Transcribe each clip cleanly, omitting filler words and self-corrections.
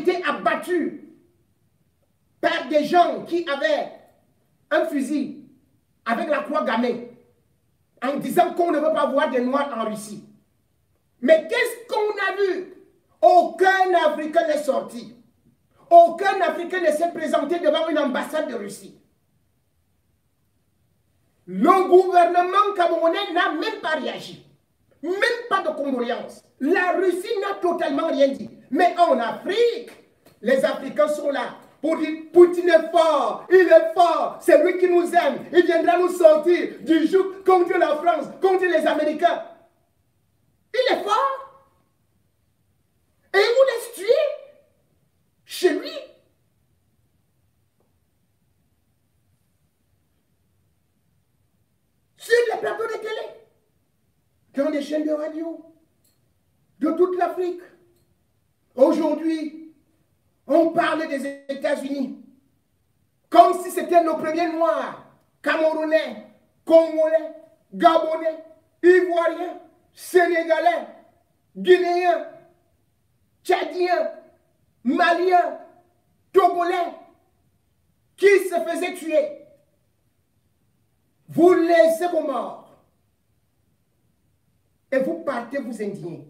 été abattus par des gens qui avaient un fusil avec la croix gammée en disant qu'on ne veut pas voir des Noirs en Russie. Mais qu'est-ce qu'on a vu? Aucun Africain n'est sorti. Aucun Africain ne s'est présenté devant une ambassade de Russie. Le gouvernement camerounais n'a même pas réagi. Même pas de condoléances. La Russie n'a totalement rien dit. Mais en Afrique, les Africains sont là pour dire Poutine est fort, il est fort, c'est lui qui nous aime, il viendra nous sortir du joug contre la France, contre les Américains. Il est fort. Et il vous laisse tuer chez lui. Sur les plateaux de télé, dans des chaînes de radio, de toute l'Afrique. Aujourd'hui, on parle des États-Unis comme si c'était nos premiers Noirs, Camerounais, Congolais, Gabonais, Ivoiriens, Sénégalais, Guinéens, Tchadiens, Maliens, Togolais, qui se faisaient tuer. Vous laissez vos morts et vous partez vous indigner.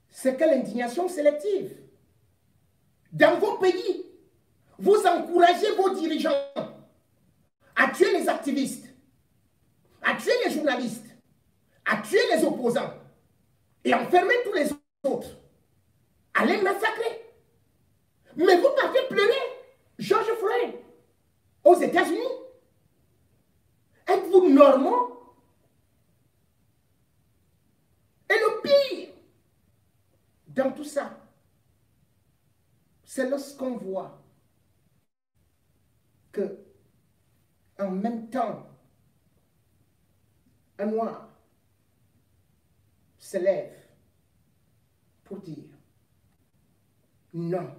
C'est quelle indignation sélective? Dans vos pays, vous encouragez vos dirigeants à tuer les activistes, à tuer les journalistes, à tuer les opposants et enfermer tous les autres, à les massacrer. Mais vous partez pleurer George Floyd aux États-Unis. Êtes-vous normaux? Et le pire dans tout ça, c'est lorsqu'on voit que en même temps, un noir se lève pour dire non,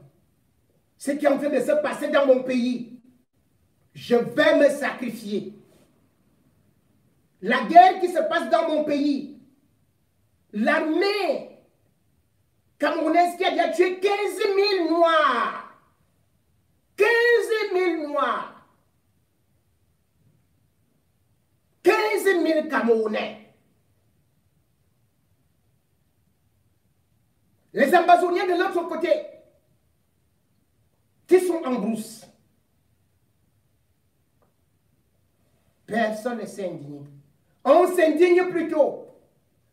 ce qui est en train de se passer dans mon pays, je vais me sacrifier. La guerre qui se passe dans mon pays, l'armée camerounaise qui a déjà tué 15 000 Noirs, 15 000 Noirs, 15 000 Camerounais. Les Amazoniens de l'autre côté, qui sont en brousse. Personne ne s'est indigné. On s'indigne plutôt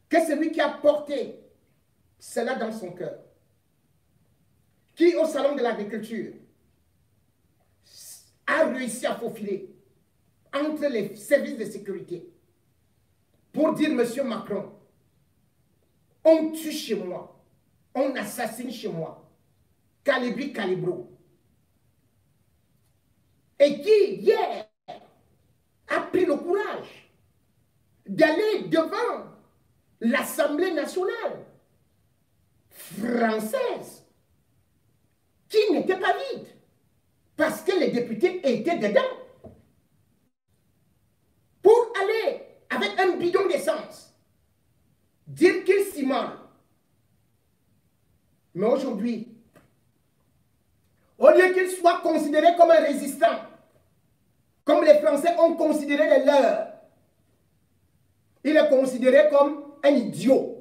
que celui qui a porté cela dans son cœur, qui au salon de l'agriculture a réussi à faufiler entre les services de sécurité pour dire, Monsieur Macron, on tue chez moi, on assassine chez moi, Calibri Calibro. Et qui, hier, a pris le courage d'aller devant l'Assemblée nationale française, qui n'était pas vide, parce que les députés étaient dedans, pour aller avec un bidon d'essence, dire qu'il s'y ment. Mais aujourd'hui, au lieu qu'il soit considéré comme un résistant, comme les Français ont considéré les leurs, il est considéré comme un idiot.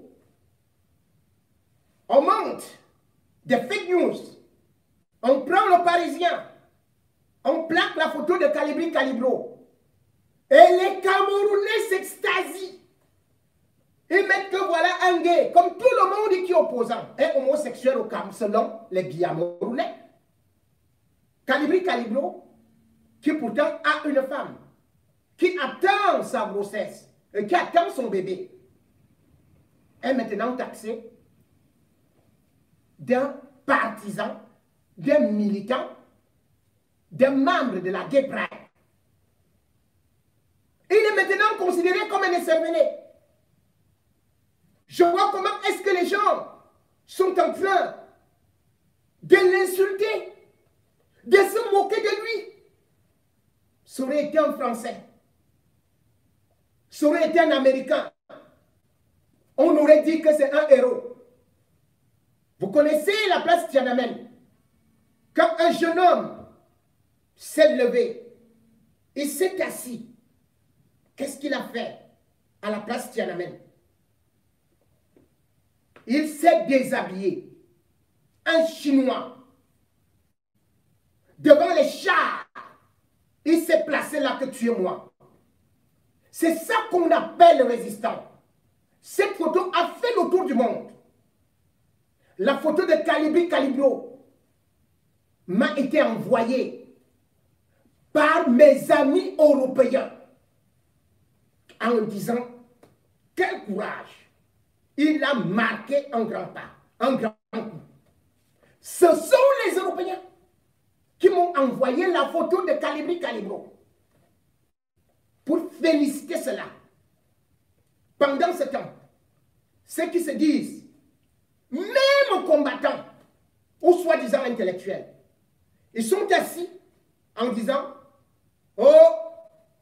On monte des fake news, on prend le Parisien, on plaque la photo de Calibri Calibro, et les Camerounais s'extasient. Ils mettent que voilà un gay, comme tout le monde qui est opposant, un homosexuel au Cameroun, selon les Camerounais. Calibri Calibro, qui pourtant a une femme, qui attend sa grossesse, et qui attend son bébé, est maintenant taxé d'un partisan, d'un militant, d'un membre de la Gay Pride. Il est maintenant considéré comme un écervelé. Je vois comment est-ce que les gens sont en train de l'insulter, de se moquer de lui. Ça aurait été un Français, ça aurait été un Américain, on aurait dit que c'est un héros. Vous connaissez la place Tiananmen, Quand un jeune homme s'est levé, il s'est assis, qu'est-ce qu'il a fait à la place Tiananmen? Il s'est déshabillé. Un Chinois, devant les chars, il s'est placé là que tu es moi. C'est ça qu'on appelle le résistant. Cette photo a fait le tour du monde. La photo de Kalibri Kalibro m'a été envoyée par mes amis européens en me disant quel courage. Il a marqué un grand pas, un grand coup. Ce sont les Européens qui m'ont envoyé la photo de Kalibri Kalibro pour féliciter cela. Pendant ce temps, ceux qui se disent, même combattants ou soi-disant intellectuels, ils sont assis en disant, oh,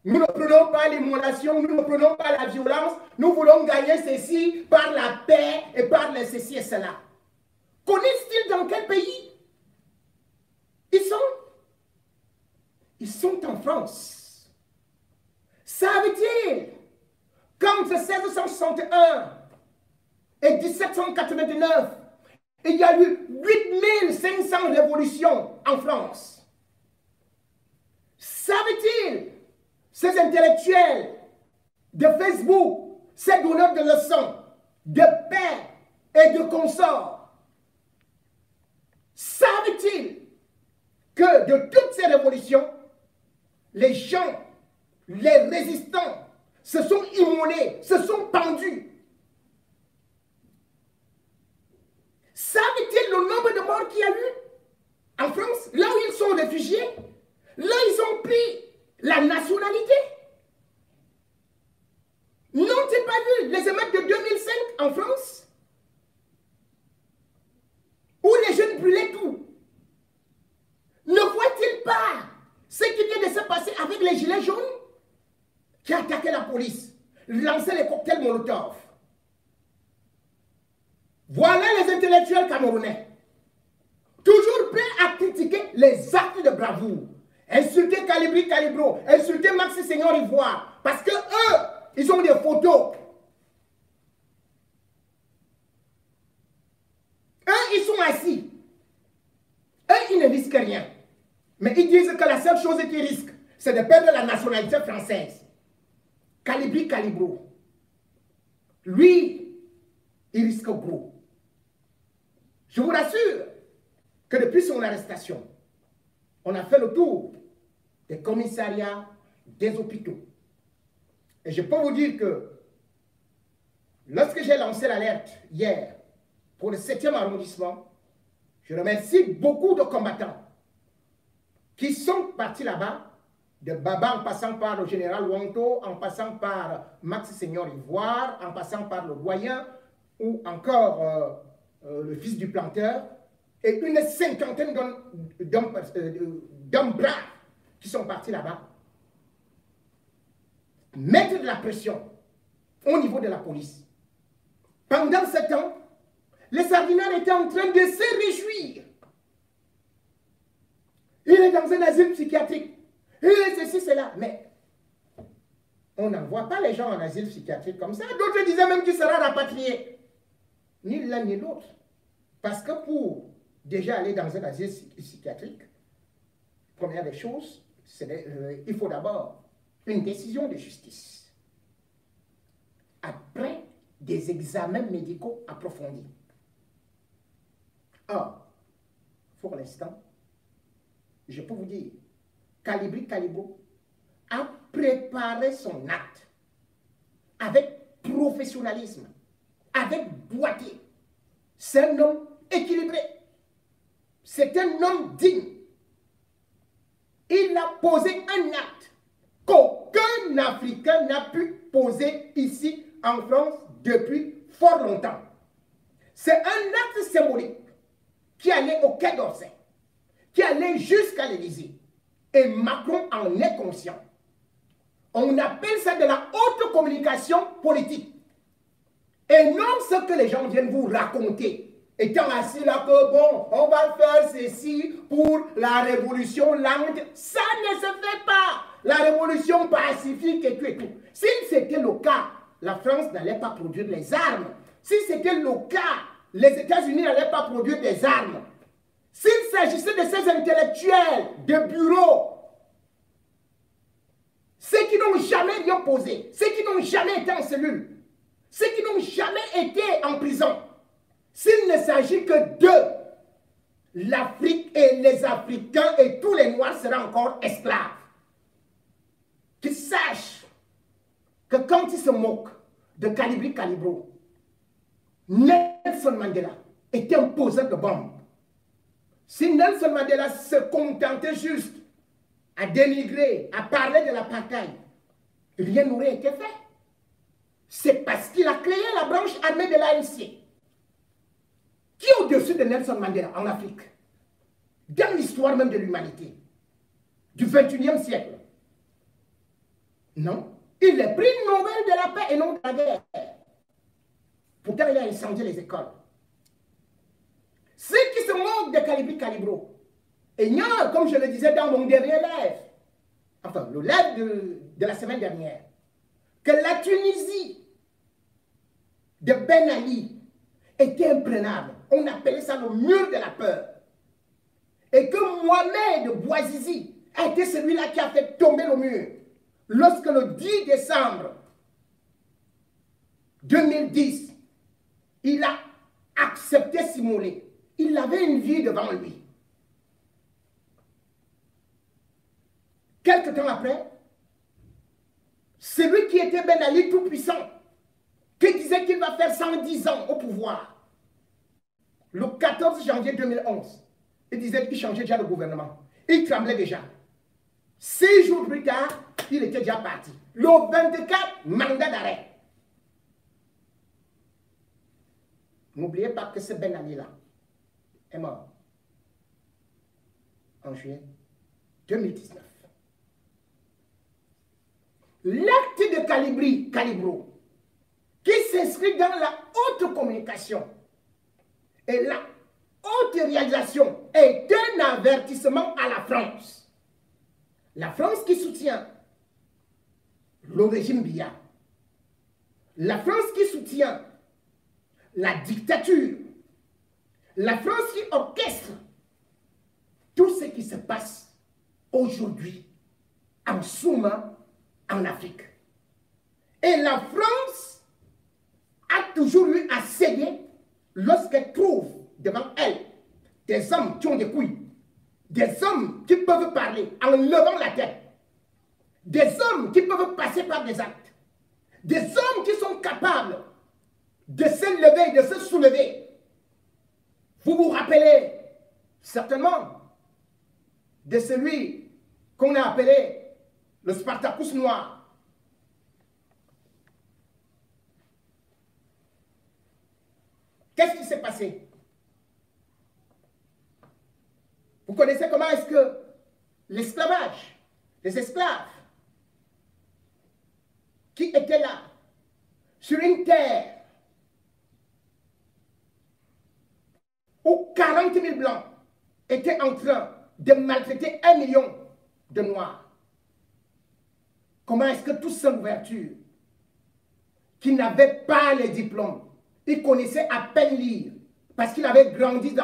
nous ne prenons pas l'immolation, nous ne prenons pas la violence, nous voulons gagner ceci par la paix et par le ceci et cela. Connaissent-ils dans quel pays ils sont en France. Savent-ils qu'entre 1661 et 1789, il y a eu 8500 révolutions en France? Savent-ils, ces intellectuels de Facebook, ces donneurs de leçons, de paix et de consorts, savent-ils que de toutes ces révolutions, les gens, les résistants, se sont immolés, se sont pendus? Savent-ils le nombre de morts qu'il y a eu en France, là où ils sont réfugiés? Là, ils ont pris la nationalité. N'ont-ils pas vu les émeutes de 2005 en France? Où les jeunes brûlaient tout? Ne voient-ils pas ce qui vient de se passer avec les gilets jaunes qui attaquaient la police, lançaient les cocktails Molotov? Voilà les intellectuels camerounais, toujours prêts à critiquer les actes de bravoure, insulter Kalibri Kalibro, insulter Maxi Seigneur Ivoire, parce que eux, ils ont des photos. Eux, ils sont assis. Eux, ils ne risquent rien. Mais ils disent que la seule chose qu'ils risquent, c'est de perdre la nationalité française. Kalibri Kalibro, lui, il risque gros. Je vous rassure que depuis son arrestation, on a fait le tour des commissariats, des hôpitaux. Et je peux vous dire que lorsque j'ai lancé l'alerte hier pour le 7e arrondissement, je remercie beaucoup de combattants qui sont partis là-bas, de Baba en passant par le général Wanto, en passant par Max Seigneur Ivoire, en passant par le doyen, ou encore le fils du planteur, et une cinquantaine d'hommes braves qui sont partis là-bas, mettre de la pression au niveau de la police. Pendant ce temps, les sardinards étaient en train de se réjouir. Il est dans un asile psychiatrique. Il est ceci, cela. Mais on n'envoie pas les gens en asile psychiatrique comme ça. D'autres disaient même qu'il sera rapatrié. Ni l'un ni l'autre. Parce que pour déjà aller dans un asile psychiatrique, première des choses, il faut d'abord une décision de justice. Après des examens médicaux approfondis. Or, pour l'instant, je peux vous dire, Kalibri Kalibro a préparé son acte avec professionnalisme, avec boîtier. C'est un homme équilibré. C'est un homme digne. Il a posé un acte qu'aucun Africain n'a pu poser ici en France depuis fort longtemps. C'est un acte symbolique qui allait au Quai d'Orsay, qui allait jusqu'à l'Élysée. Et Macron en est conscient. On appelle ça de la haute communication politique. Et non ce que les gens viennent vous raconter. étant assis là que bon, on va faire ceci pour la révolution lente. Ça ne se fait pas. La révolution pacifique et tout et tout. Si c'était le cas, la France n'allait pas produire les armes. Si c'était le cas, les États-Unis n'allaient pas produire des armes. S'il s'agissait de ces intellectuels de bureau, ceux qui n'ont jamais rien posé, ceux qui n'ont jamais été en cellule, ceux qui n'ont jamais été en prison, s'il ne s'agit que d'eux, l'Afrique et les Africains et tous les Noirs seraient encore esclaves. Qu'ils sachent que quand ils se moquent de Kalibri Kalibro, Nelson Mandela était un poseur de bombes. Si Nelson Mandela se contentait juste à dénigrer, à parler de l'apartheid, rien n'aurait été fait. C'est parce qu'il a créé la branche armée de l'ANC. Qui est au-dessus de Nelson Mandela en Afrique? Dans l'histoire même de l'humanité, du 21e siècle. Non. Il est prix Nobel de la paix et non de la guerre. Pourtant, il a incendié les écoles. Ceux qui se moquent de Kalibri Kalibro ignorent, comme je le disais dans mon dernier live, enfin le live de la semaine dernière, que la Tunisie de Ben Ali était imprenable. On appelait ça le mur de la peur. Et que Mohamed Bouazizi a été celui-là qui a fait tomber le mur. Lorsque le 10 décembre 2010, il a accepté Simonet. Il avait une vie devant lui. Quelque temps après, celui qui était Ben Ali tout-puissant, qui disait qu'il va faire 110 ans au pouvoir, le 14 janvier 2011, il disait qu'il changeait déjà de gouvernement. Il tremblait déjà. 6 jours plus tard, il était déjà parti. Le 24, mandat d'arrêt. N'oubliez pas que ce Ben Ali-là est mort en juillet 2019. L'acte de Kalibri Kalibro, qui s'inscrit dans la haute communication et la haute réalisation, est un avertissement à la France. La France qui soutient le régime Biya, la France qui soutient la dictature, la France qui orchestre tout ce qui se passe aujourd'hui en Souma, en Afrique. Et la France a toujours eu à céder lorsqu'elle trouve devant elle des hommes qui ont des couilles, des hommes qui peuvent parler en levant la tête, des hommes qui peuvent passer par des actes, des hommes qui sont capables de se lever, de se soulever. Vous vous rappelez certainement de celui qu'on a appelé le Spartacus noir. Qu'est-ce qui s'est passé? Vous connaissez comment est-ce que l'esclavage, les esclaves qui étaient là, sur une terre où 40 000 blancs étaient en train de maltraiter 1 million de noirs. Comment est-ce que tous sans ouverture, qui n'avaient pas les diplômes, ils connaissaient à peine lire, parce qu'ils avaient grandi dans